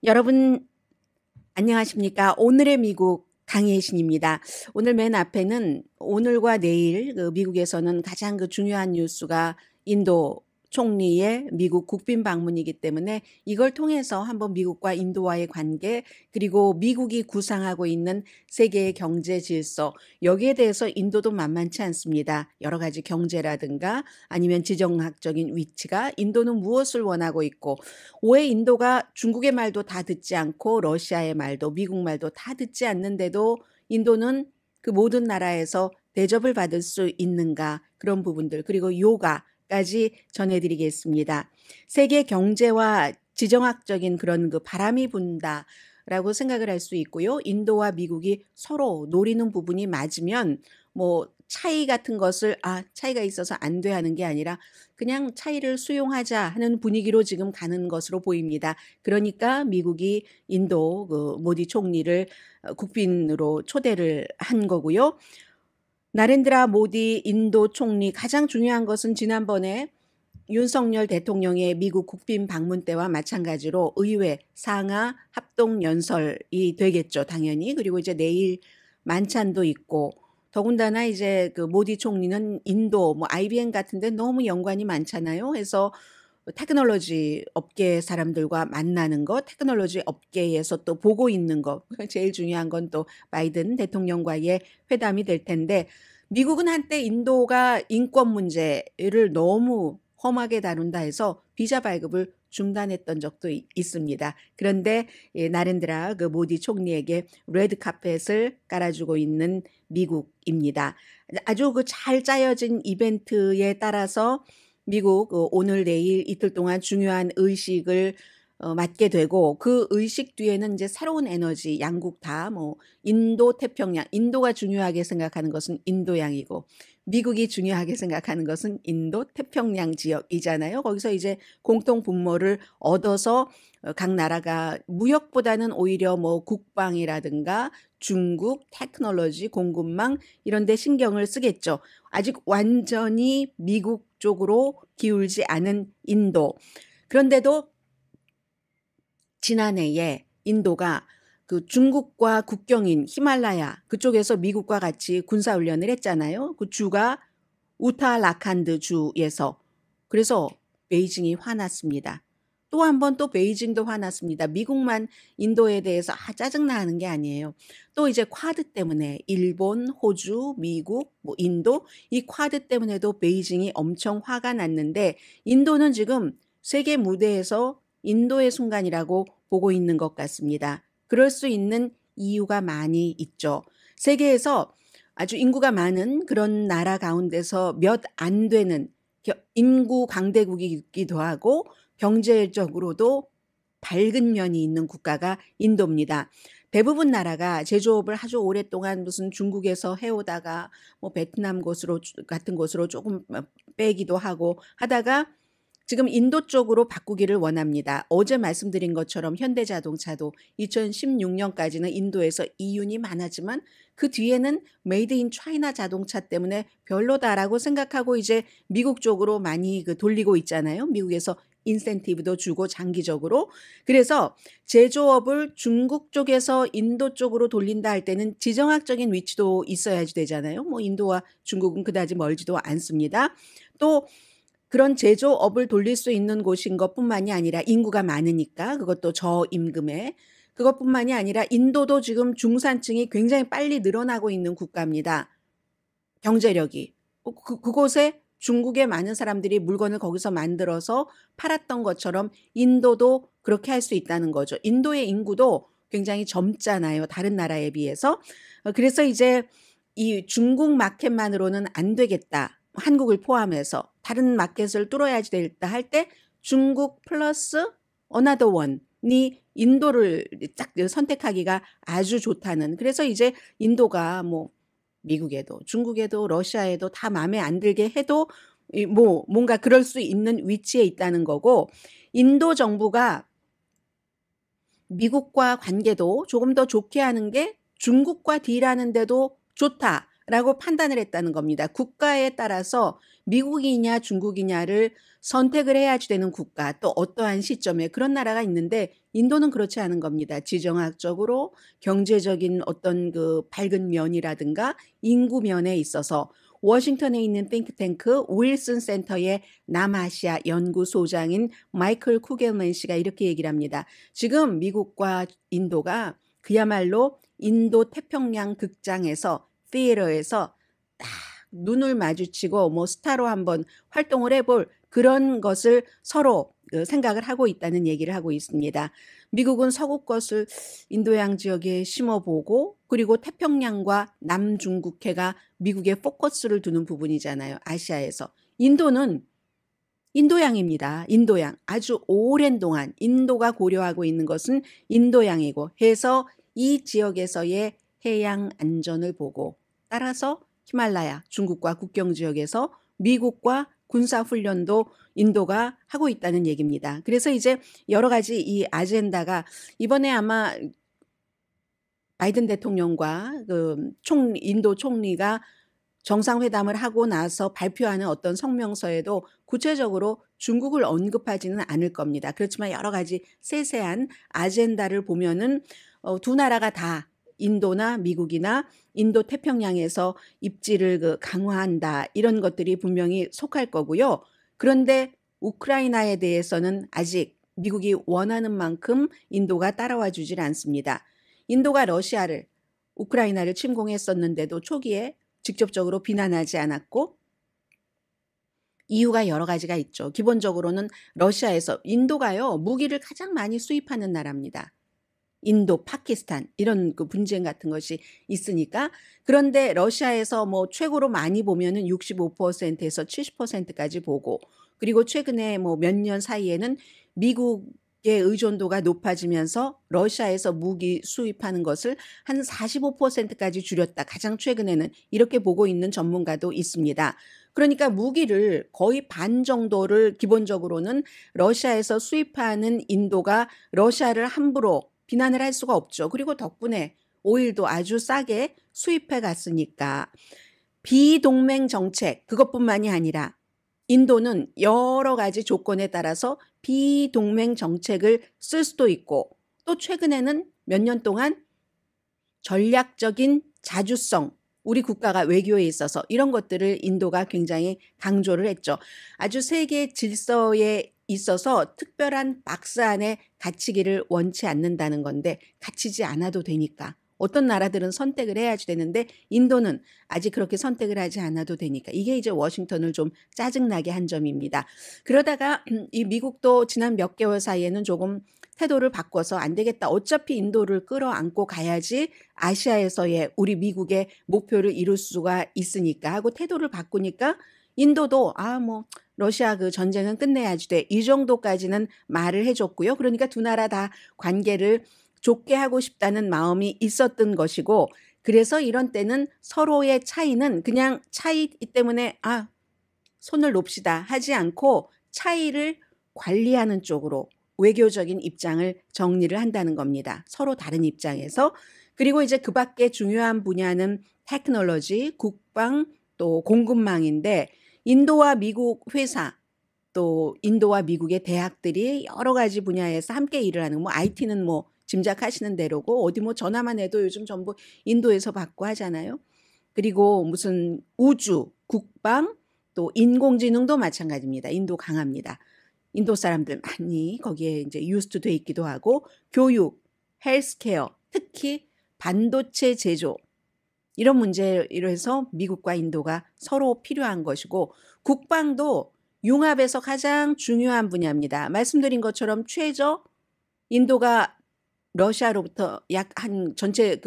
여러분 안녕하십니까? 오늘의 미국 강희애 신입니다. 오늘 맨 앞에는 오늘과 내일 미국에서는 가장 중요한 뉴스가 인도 총리의 미국 국빈 방문이기 때문에 이걸 통해서 한번 미국과 인도와의 관계, 그리고 미국이 구상하고 있는 세계의 경제 질서, 여기에 대해서 인도도 만만치 않습니다. 여러 가지 경제라든가 아니면 지정학적인 위치가, 인도는 무엇을 원하고 있고, 왜 인도가 중국의 말도 다 듣지 않고 러시아의 말도 미국 말도 다 듣지 않는데도 인도는 그 모든 나라에서 대접을 받을 수 있는가, 그런 부분들, 그리고 요가까지 전해드리겠습니다. 세계 경제와 지정학적인 그런 바람이 분다라고 생각을 할 수 있고요. 인도와 미국이 서로 노리는 부분이 맞으면 뭐 차이 같은 것을 차이가 있어서 안 돼 하는 게 아니라 그냥 차이를 수용하자 하는 분위기로 지금 가는 것으로 보입니다. 그러니까 미국이 인도 모디 총리를 국빈으로 초대를 한 거고요. 나렌드라 모디 인도 총리, 가장 중요한 것은 지난번에 윤석열 대통령의 미국 국빈 방문 때와 마찬가지로 의회 상하 합동 연설이 되겠죠, 당연히. 그리고 이제 내일 만찬도 있고, 더군다나 이제 모디 총리는 인도, IBM 같은 데 너무 연관이 많잖아요. 해서 테크놀로지 업계 사람들과 만나는 것, 테크놀로지 업계에서 또 보고 있는 것, 제일 중요한 건 또 바이든 대통령과의 회담이 될 텐데, 미국은 한때 인도가 인권 문제를 너무 험하게 다룬다 해서 비자 발급을 중단했던 적도 있습니다. 그런데 나렌드라 모디 총리에게 레드 카펫을 깔아주고 있는 미국입니다. 아주 잘 짜여진 이벤트에 따라서 미국 오늘 내일 이틀 동안 중요한 의식을 맡게 되고, 그 의식 뒤에는 이제 새로운 에너지, 양국 다 인도 태평양, 인도가 중요하게 생각하는 것은 인도양이고 미국이 중요하게 생각하는 것은 인도 태평양 지역이잖아요. 거기서 이제 공통 분모를 얻어서 각 나라가 무역보다는 오히려 국방이라든가 중국, 테크놀로지, 공급망 이런 데 신경을 쓰겠죠. 아직 완전히 미국 쪽으로 기울지 않은 인도. 그런데도 지난해에 인도가 중국과 국경인 히말라야 그쪽에서 미국과 같이 군사훈련을 했잖아요. 그 주가 우타라칸드 주에서. 그래서 베이징이 화났습니다. 또 한 번 또 베이징도 화났습니다. 미국만 인도에 대해서 짜증나 하는 게 아니에요. 또 이제 쿼드 때문에 일본, 호주, 미국, 인도, 이 쿼드 때문에도 베이징이 엄청 화가 났는데, 인도는 지금 세계 무대에서 인도의 순간이라고 보고 있는 것 같습니다. 그럴 수 있는 이유가 많이 있죠. 세계에서 아주 인구가 많은 그런 나라 가운데서 몇 안 되는 인구 강대국이기도 하고 경제적으로도 밝은 면이 있는 국가가 인도입니다. 대부분 나라가 제조업을 아주 오랫동안 무슨 중국에서 해오다가 베트남 같은 곳으로 조금 빼기도 하고 하다가 지금 인도 쪽으로 바꾸기를 원합니다. 어제 말씀드린 것처럼 현대자동차도 2016년까지는 인도에서 이윤이 많았지만 그 뒤에는 메이드 인 차이나 자동차 때문에 별로다라고 생각하고 이제 미국 쪽으로 많이 돌리고 있잖아요. 미국에서 인센티브도 주고 장기적으로. 그래서 제조업을 중국 쪽에서 인도 쪽으로 돌린다 할 때는 지정학적인 위치도 있어야지 되잖아요. 인도와 중국은 그다지 멀지도 않습니다. 또 그런 제조업을 돌릴 수 있는 곳인 것뿐만이 아니라 인구가 많으니까, 그것도 저임금에, 그것뿐만이 아니라 인도도 지금 중산층이 굉장히 빨리 늘어나고 있는 국가입니다. 경제력이. 그곳에 중국의 많은 사람들이 물건을 거기서 만들어서 팔았던 것처럼 인도도 그렇게 할 수 있다는 거죠. 인도의 인구도 굉장히 젊잖아요, 다른 나라에 비해서. 그래서 이제 이 중국 마켓만으로는 안 되겠다. 한국을 포함해서 다른 마켓을 뚫어야 되겠다 할 때 중국 플러스 another one이 인도를 딱 선택하기가 아주 좋다는. 그래서 이제 인도가 미국에도 중국에도 러시아에도 다 마음에 안 들게 해도 뭔가 그럴 수 있는 위치에 있다는 거고, 인도 정부가 미국과 관계도 조금 더 좋게 하는 게 중국과 딜하는 데도 좋다 라고 판단을 했다는 겁니다. 국가에 따라서 미국이냐 중국이냐를 선택을 해야지 되는 국가, 또 어떠한 시점에 그런 나라가 있는데 인도는 그렇지 않은 겁니다. 지정학적으로 경제적인 어떤 그 밝은 면이라든가 인구 면에 있어서 워싱턴에 있는 띵크탱크 윌슨 센터의 남아시아 연구소장인 마이클 쿠겔맨 씨가 이렇게 얘기를 합니다. 지금 미국과 인도가 그야말로 인도 태평양 극장에서 티에터에서 딱 눈을 마주치고 뭐 스타로 한번 활동을 해볼 그런 것을 서로 생각을 하고 있다는 얘기를 하고 있습니다. 미국은 서구 것을 인도양 지역에 심어보고 그리고 태평양과 남중국해가 미국의 포커스를 두는 부분이잖아요. 아시아에서. 인도는 인도양입니다. 인도양. 아주 오랜 동안 인도가 고려하고 있는 것은 인도양이고 해서 이 지역에서의 해양 안전을 보고 따라서 히말라야, 중국과 국경 지역에서 미국과 군사훈련도 인도가 하고 있다는 얘기입니다. 그래서 이제 여러 가지 이 아젠다가 이번에 아마 바이든 대통령과 인도 총리가 정상회담을 하고 나서 발표하는 어떤 성명서에도 구체적으로 중국을 언급하지는 않을 겁니다. 그렇지만 여러 가지 세세한 아젠다를 보면은 두 나라가 다 인도나 미국이나 인도 태평양에서 입지를 강화한다 이런 것들이 분명히 속할 거고요. 그런데 우크라이나에 대해서는 아직 미국이 원하는 만큼 인도가 따라와 주질 않습니다. 인도가 러시아를 우크라이나를 침공했었는데도 초기에 직접적으로 비난하지 않았고 이유가 여러 가지가 있죠. 기본적으로는 러시아에서 인도가요 무기를 가장 많이 수입하는 나라입니다. 인도, 파키스탄 이런 그 분쟁 같은 것이 있으니까 그런데 러시아에서 뭐 최고로 많이 보면은 65%에서 70%까지 보고 그리고 최근에 뭐 몇 년 사이에는 미국의 의존도가 높아지면서 러시아에서 무기 수입하는 것을 한 45%까지 줄였다. 가장 최근에는 이렇게 보고 있는 전문가도 있습니다. 그러니까 무기를 거의 반 정도를 기본적으로는 러시아에서 수입하는 인도가 러시아를 함부로 비난을 할 수가 없죠. 그리고 덕분에 오일도 아주 싸게 수입해 갔으니까 비동맹 정책 그것뿐만이 아니라 인도는 여러 가지 조건에 따라서 비동맹 정책을 쓸 수도 있고 또 최근에는 몇 년 동안 전략적인 자주성 우리 국가가 외교에 있어서 이런 것들을 인도가 굉장히 강조를 했죠. 아주 세계 질서에 있어서 특별한 박스 안에 갇히기를 원치 않는다는 건데 갇히지 않아도 되니까 어떤 나라들은 선택을 해야지 되는데 인도는 아직 그렇게 선택을 하지 않아도 되니까 이게 이제 워싱턴을 좀 짜증나게 한 점입니다. 그러다가 이 미국도 지난 몇 개월 사이에는 조금 태도를 바꿔서 안 되겠다. 어차피 인도를 끌어안고 가야지 아시아에서의 우리 미국의 목표를 이룰 수가 있으니까 하고 태도를 바꾸니까 인도도 뭐 러시아 그 전쟁은 끝내야지 돼. 이 정도까지는 말을 해줬고요. 그러니까 두 나라 다 관계를 좋게 하고 싶다는 마음이 있었던 것이고 그래서 이런 때는 서로의 차이는 그냥 차이 때문에 손을 놓읍시다 하지 않고 차이를 관리하는 쪽으로 외교적인 입장을 정리를 한다는 겁니다. 서로 다른 입장에서. 그리고 이제 그 밖에 중요한 분야는 테크놀로지, 국방, 또 공급망인데 인도와 미국 회사 또 인도와 미국의 대학들이 여러 가지 분야에서 함께 일을 하는 뭐 IT는 뭐 짐작하시는 대로고 어디 뭐 전화만 해도 요즘 전부 인도에서 받고 하잖아요. 그리고 무슨 우주, 국방, 또 인공지능도 마찬가지입니다. 인도 강합니다. 인도 사람들 많이 거기에 이제 유스트 돼 있기도 하고 교육, 헬스케어, 특히 반도체 제조 이런 문제로 해서 미국과 인도가 서로 필요한 것이고 국방도 융합에서 가장 중요한 분야입니다. 말씀드린 것처럼 최저 인도가 러시아로부터 약 한 전체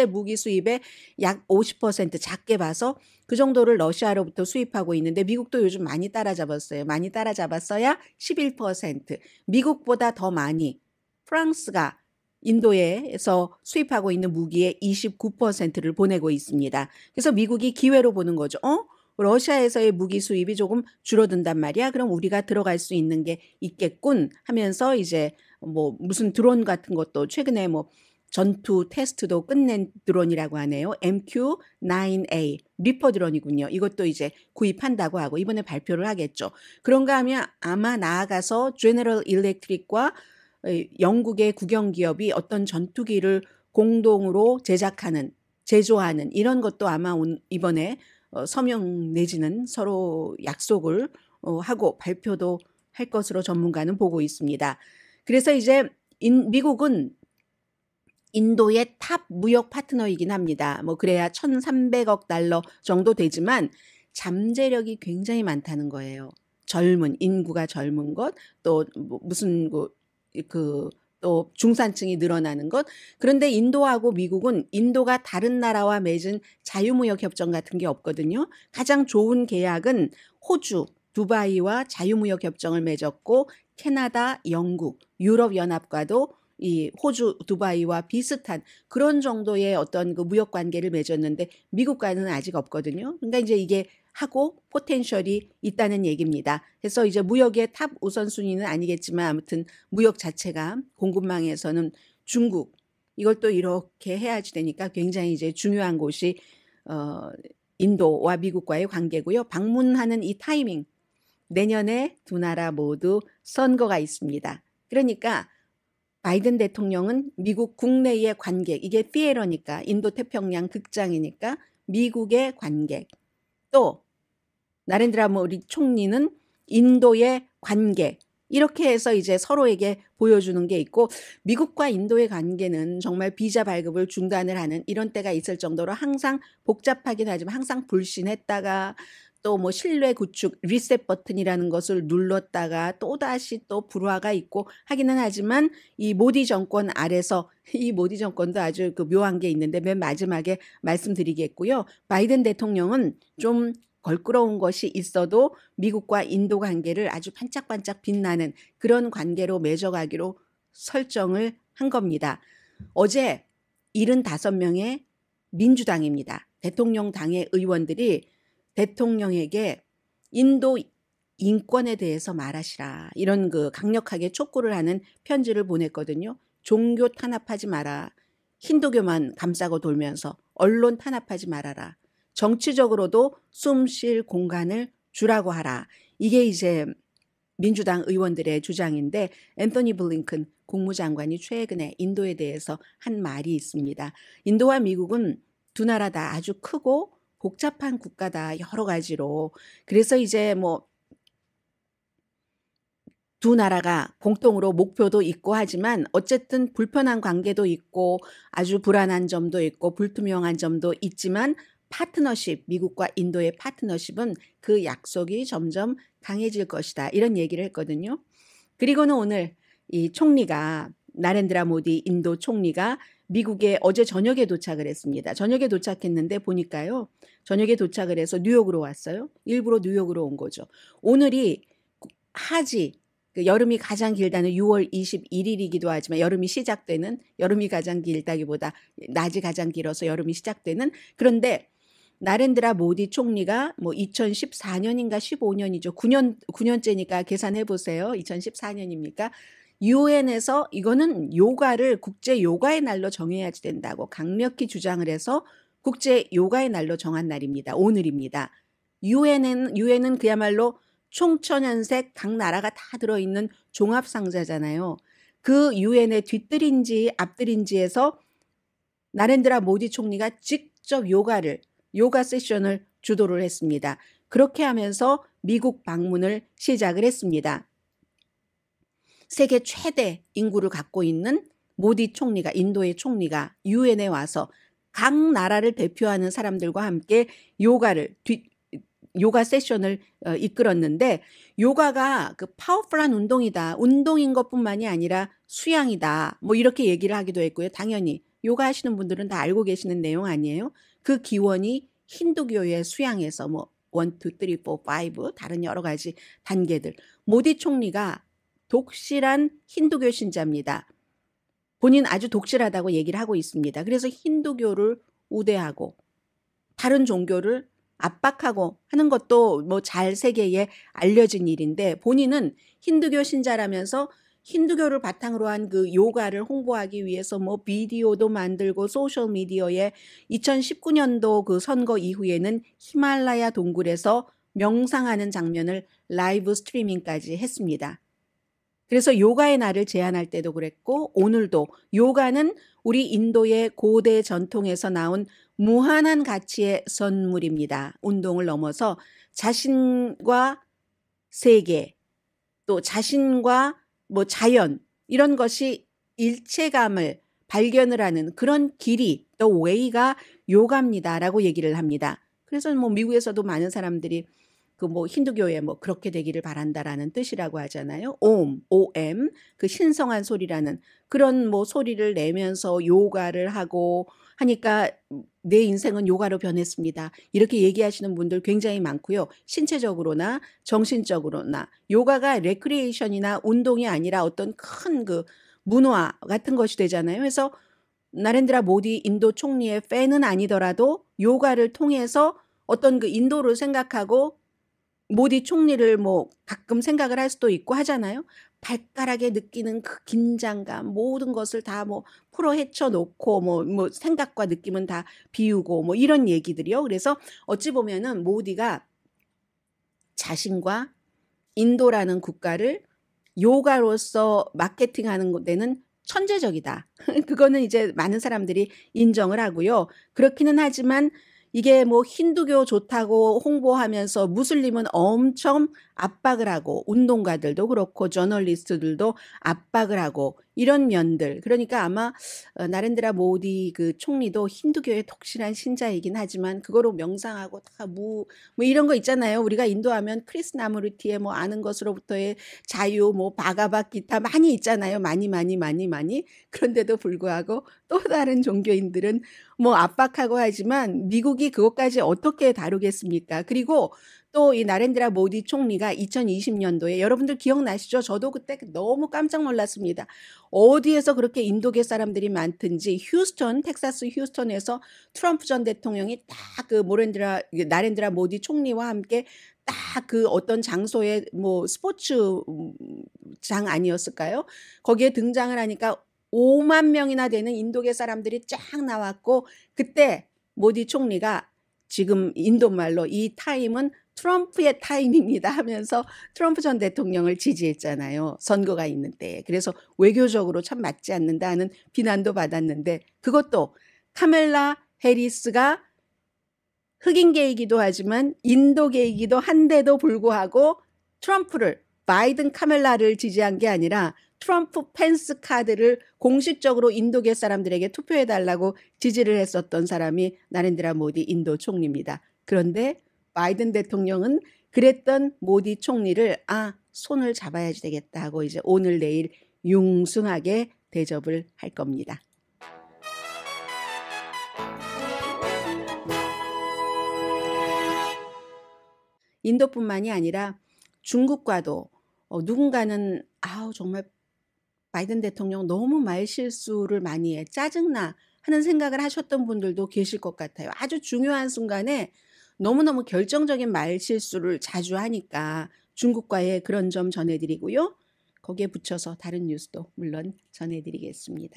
무기 수입의 약 50% 작게 봐서 그 정도를 러시아로부터 수입하고 있는데 미국도 요즘 많이 따라잡았어요. 많이 따라잡았어야 11%. 미국보다 더 많이 프랑스가 인도에서 수입하고 있는 무기의 29%를 보내고 있습니다. 그래서 미국이 기회로 보는 거죠. 러시아에서의 무기 수입이 조금 줄어든단 말이야. 그럼 우리가 들어갈 수 있는 게 있겠군 하면서 이제 뭐 무슨 드론 같은 것도 최근에 뭐 전투 테스트도 끝낸 드론이라고 하네요. MQ-9A 리퍼 드론이군요. 이것도 이제 구입한다고 하고 이번에 발표를 하겠죠. 그런가 하면 아마 나아가서 제너럴 일렉트릭과 영국의 국영기업이 어떤 전투기를 공동으로 제조하는 이런 것도 아마 이번에 서명 내지는 서로 약속을 하고 발표도 할 것으로 전문가는 보고 있습니다. 그래서 이제 미국은 인도의 탑 무역 파트너이긴 합니다. 뭐 그래야 1,300억 달러 정도 되지만 잠재력이 굉장히 많다는 거예요. 인구가 젊은 것, 또 무슨 또 중산층이 늘어나는 것. 그런데 인도하고 미국은 인도가 다른 나라와 맺은 자유무역 협정 같은 게 없거든요. 가장 좋은 계약은 호주, 두바이와 자유무역 협정을 맺었고 캐나다, 영국, 유럽연합과도 이 호주, 두바이와 비슷한 그런 정도의 어떤 그 무역 관계를 맺었는데 미국과는 아직 없거든요. 그러니까 이제 이게 하고 포텐셜이 있다는 얘기입니다. 그래서 이제 무역의 탑 우선순위는 아니겠지만 아무튼 무역 자체가 공급망에서는 중국 이걸 또 이렇게 해야지 되니까 굉장히 이제 중요한 곳이 인도와 미국과의 관계고요. 방문하는 이 타이밍 내년에 두 나라 모두 선거가 있습니다. 그러니까 바이든 대통령은 미국 국내의 관객, 이게 피에러니까 인도 태평양 극장이니까 미국의 관객, 또 나렌드라 모디 총리는 인도의 관객, 이렇게 해서 이제 서로에게 보여주는 게 있고 미국과 인도의 관계는 정말 비자 발급을 중단을 하는 이런 때가 있을 정도로 항상 복잡하긴 하지만 항상 불신했다가 또 뭐 신뢰 구축 리셋 버튼이라는 것을 눌렀다가 또다시 또 불화가 있고 하기는 하지만 이 모디 정권 아래서 이 모디 정권도 아주 그 묘한 게 있는데 맨 마지막에 말씀드리겠고요. 바이든 대통령은 좀 걸끄러운 것이 있어도 미국과 인도 관계를 아주 반짝반짝 빛나는 그런 관계로 맺어가기로 설정을 한 겁니다. 어제 75명의 민주당입니다. 대통령 당의 의원들이 대통령에게 인도 인권에 대해서 말하시라 이런 그 강력하게 촉구를 하는 편지를 보냈거든요. 종교 탄압하지 마라. 힌두교만 감싸고 돌면서 언론 탄압하지 말아라. 정치적으로도 숨 쉴 공간을 주라고 하라. 이게 이제 민주당 의원들의 주장인데 앤서니 블링컨 국무장관이 최근에 인도에 대해서 한 말이 있습니다. 인도와 미국은 두 나라 다 아주 크고 복잡한 국가다 여러 가지로. 그래서 이제 뭐 두 나라가 공통으로 목표도 있고 하지만 어쨌든 불편한 관계도 있고 아주 불안한 점도 있고 불투명한 점도 있지만 파트너십, 미국과 인도의 파트너십은 그 약속이 점점 강해질 것이다. 이런 얘기를 했거든요. 그리고는 오늘 이 총리가 나렌드라 모디 인도 총리가 미국에 어제 저녁에 도착을 했습니다. 저녁에 도착했는데 보니까요. 저녁에 도착을 해서 뉴욕으로 왔어요. 일부러 뉴욕으로 온 거죠. 오늘이 하지, 여름이 가장 길다는 6월 21일이기도 하지만 여름이 시작되는, 여름이 가장 길다기보다 낮이 가장 길어서 여름이 시작되는, 그런데 나렌드라 모디 총리가 뭐 2014년인가 15년이죠. 9년째니까 계산해 보세요. 2014년입니까? 유엔에서 이거는 요가를 국제 요가의 날로 정해야지 된다고 강력히 주장을 해서 국제 요가의 날로 정한 날입니다. 오늘입니다. 유엔은 그야말로 총천연색 각 나라가 다 들어있는 종합상자잖아요. 그 유엔의 뒤뜰인지 앞뜰인지에서 나렌드라 모디 총리가 직접 요가 세션을 주도를 했습니다. 그렇게 하면서 미국 방문을 시작을 했습니다. 세계 최대 인구를 갖고 있는 모디 총리가, 인도의 총리가 유엔에 와서 각 나라를 대표하는 사람들과 함께 요가 세션을 이끌었는데 요가가 그 파워풀한 운동이다. 운동인 것뿐만이 아니라 수양이다. 뭐 이렇게 얘기를 하기도 했고요. 당연히 요가 하시는 분들은 다 알고 계시는 내용 아니에요? 그 기원이 힌두교의 수양에서 뭐 1, 2, 3, 4, 5 다른 여러 가지 단계들. 모디 총리가 독실한 힌두교 신자입니다. 본인 아주 독실하다고 얘기를 하고 있습니다. 그래서 힌두교를 우대하고 다른 종교를 압박하고 하는 것도 뭐 잘 세계에 알려진 일인데 본인은 힌두교 신자라면서 힌두교를 바탕으로 한 그 요가를 홍보하기 위해서 뭐 비디오도 만들고 소셜 미디어에 2019년도 그 선거 이후에는 히말라야 동굴에서 명상하는 장면을 라이브 스트리밍까지 했습니다. 그래서 요가의 날을 제안할 때도 그랬고 오늘도 요가는 우리 인도의 고대 전통에서 나온 무한한 가치의 선물입니다. 운동을 넘어서 자신과 세계, 또 자신과 뭐 자연 이런 것이 일체감을 발견을 하는 그런 길이 또 웨이가 요가입니다라고 얘기를 합니다. 그래서 뭐 미국에서도 많은 사람들이 그 뭐 힌두교에 뭐 그렇게 되기를 바란다라는 뜻이라고 하잖아요. 옴, OM, 그 신성한 소리라는 그런 뭐 소리를 내면서 요가를 하고 하니까 내 인생은 요가로 변했습니다. 이렇게 얘기하시는 분들 굉장히 많고요. 신체적으로나 정신적으로나 요가가 레크리에이션이나 운동이 아니라 어떤 큰 그 문화 같은 것이 되잖아요. 그래서 나렌드라 모디 인도 총리의 팬은 아니더라도 요가를 통해서 어떤 그 인도를 생각하고 모디 총리를 뭐 가끔 생각을 할 수도 있고 하잖아요. 발가락에 느끼는 그 긴장감 모든 것을 다 뭐 풀어 헤쳐 놓고 뭐 생각과 느낌은 다 비우고 뭐 이런 얘기들이요. 그래서 어찌 보면은 모디가 자신과 인도라는 국가를 요가로서 마케팅하는 데는 천재적이다. 그거는 이제 많은 사람들이 인정을 하고요. 그렇기는 하지만 이게 뭐 힌두교 좋다고 홍보하면서 무슬림은 엄청 압박을 하고 운동가들도 그렇고 저널리스트들도 압박을 하고 이런 면들. 그러니까 아마 나렌드라 모디 그 총리도 힌두교의 독실한 신자이긴 하지만 그거로 명상하고 다 뭐 이런 거 있잖아요. 우리가 인도하면 크리스나무르티의 뭐 아는 것으로부터의 자유 뭐 바가바기타 많이 있잖아요. 많이. 그런데도 불구하고 또 다른 종교인들은 뭐 압박하고 하지만 미국이 그것까지 어떻게 다루겠습니까? 그리고 또 이 나렌드라 모디 총리가 2020년도에 여러분들 기억나시죠? 저도 그때 너무 깜짝 놀랐습니다. 어디에서 그렇게 인도계 사람들이 많든지 휴스턴, 텍사스 휴스턴에서 트럼프 전 대통령이 딱 그 나렌드라 모디 총리와 함께 딱 그 어떤 장소에 뭐 스포츠장 아니었을까요? 거기에 등장을 하니까 5만 명이나 되는 인도계 사람들이 쫙 나왔고 그때 모디 총리가 지금 인도 말로 이 타임은 트럼프의 타임입니다 하면서 트럼프 전 대통령을 지지했잖아요. 선거가 있는 때. 그래서 외교적으로 참 맞지 않는다는 비난도 받았는데 그것도 카멜라 해리스가 흑인계이기도 하지만 인도계이기도 한데도 불구하고 트럼프를 바이든 카멜라를 지지한 게 아니라 트럼프 펜스 카드를 공식적으로 인도계 사람들에게 투표해달라고 지지를 했었던 사람이 나렌드라 모디 인도 총리입니다. 그런데 바이든 대통령은 그랬던 모디 총리를 손을 잡아야지 되겠다 하고 이제 오늘 내일 융숭하게 대접을 할 겁니다. 인도뿐만이 아니라 중국과도 누군가는 정말 바이든 대통령 너무 말실수를 많이 해 짜증나 하는 생각을 하셨던 분들도 계실 것 같아요. 아주 중요한 순간에 너무너무 결정적인 말실수를 자주 하니까 중국과의 그런 점 전해드리고요. 거기에 붙여서 다른 뉴스도 물론 전해드리겠습니다.